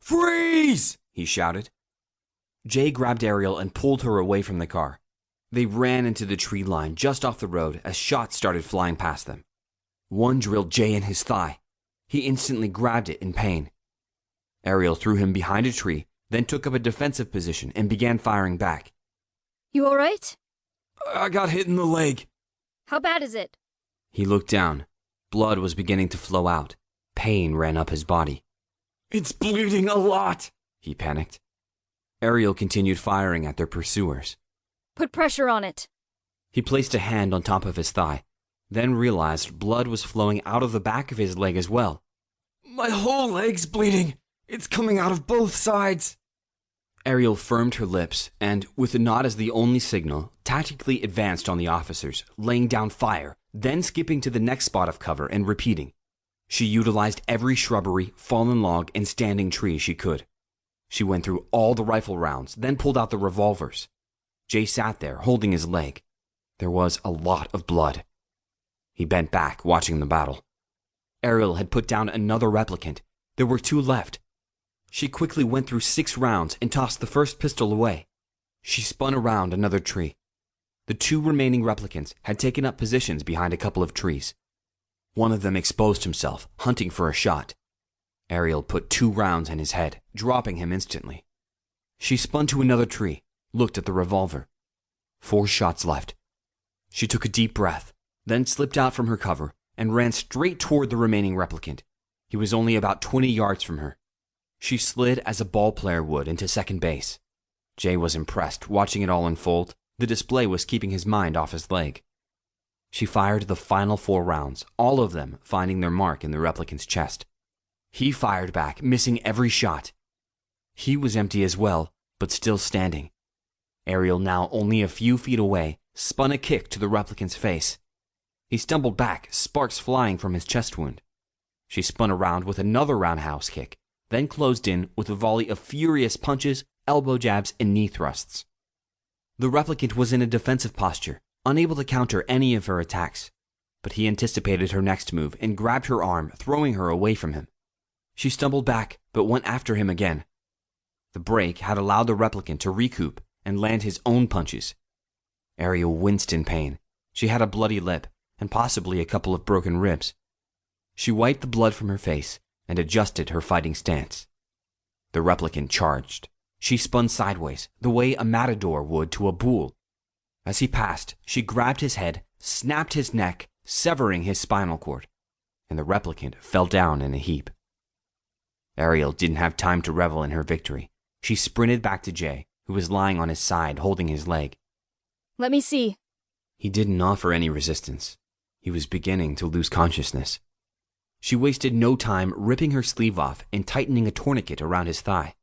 "Freeze!" he shouted. Jay grabbed Ariel and pulled her away from the car. They ran into the tree line just off the road as shots started flying past them. One drilled Jay in his thigh. He instantly grabbed it in pain. Ariel threw him behind a tree, then took up a defensive position and began firing back. "You all right?" "I got hit in the leg." "How bad is it?" He looked down. Blood was beginning to flow out. Pain ran up his body. "It's bleeding a lot," he panicked. Ariel continued firing at their pursuers. "Put pressure on it." He placed a hand on top of his thigh, then realized blood was flowing out of the back of his leg as well. "My whole leg's bleeding. It's coming out of both sides." Ariel firmed her lips and, with a nod as the only signal, tactically advanced on the officers, laying down fire, then skipping to the next spot of cover and repeating. She utilized every shrubbery, fallen log, and standing tree she could. She went through all the rifle rounds, then pulled out the revolvers. Jay sat there, holding his leg. There was a lot of blood. He bent back, watching the battle. Ariel had put down another replicant. There were 2 left. She quickly went through 6 rounds and tossed the first pistol away. She spun around another tree. The 2 remaining replicants had taken up positions behind a couple of trees. One of them exposed himself, hunting for a shot. Ariel put 2 rounds in his head, dropping him instantly. She spun to another tree, looked at the revolver. 4 shots left. She took a deep breath, then slipped out from her cover and ran straight toward the remaining replicant. He was only about 20 yards from her. She slid as a ball player would into second base. Jay was impressed, watching it all unfold. The display was keeping his mind off his leg. She fired the final 4 rounds, all of them finding their mark in the replicant's chest. He fired back, missing every shot. He was empty as well, but still standing. Ariel, now only a few feet away, spun a kick to the replicant's face. He stumbled back, sparks flying from his chest wound. She spun around with another roundhouse kick, then closed in with a volley of furious punches, elbow jabs, and knee thrusts. The replicant was in a defensive posture, unable to counter any of her attacks, but he anticipated her next move and grabbed her arm, throwing her away from him. She stumbled back, but went after him again. The break had allowed the replicant to recoup and land his own punches. Ariel winced in pain. She had a bloody lip and possibly a couple of broken ribs. She wiped the blood from her face and adjusted her fighting stance. The replicant charged. She spun sideways, the way a matador would to a bull. As he passed, she grabbed his head, snapped his neck, severing his spinal cord, and the replicant fell down in a heap. Ariel didn't have time to revel in her victory. She sprinted back to Jay, who was lying on his side holding his leg. "Let me see." He didn't offer any resistance. He was beginning to lose consciousness. She wasted no time ripping her sleeve off and tightening a tourniquet around his thigh.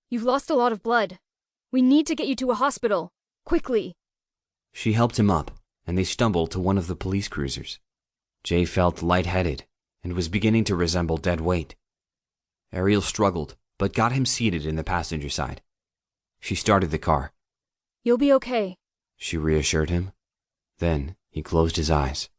"You've lost a lot of blood. We need to get you to a hospital. Quickly." She helped him up, and they stumbled to one of the police cruisers. Jay felt lightheaded and was beginning to resemble dead weight. Ariel struggled, but got him seated in the passenger side. She started the car. "You'll be okay," she reassured him. Then he closed his eyes.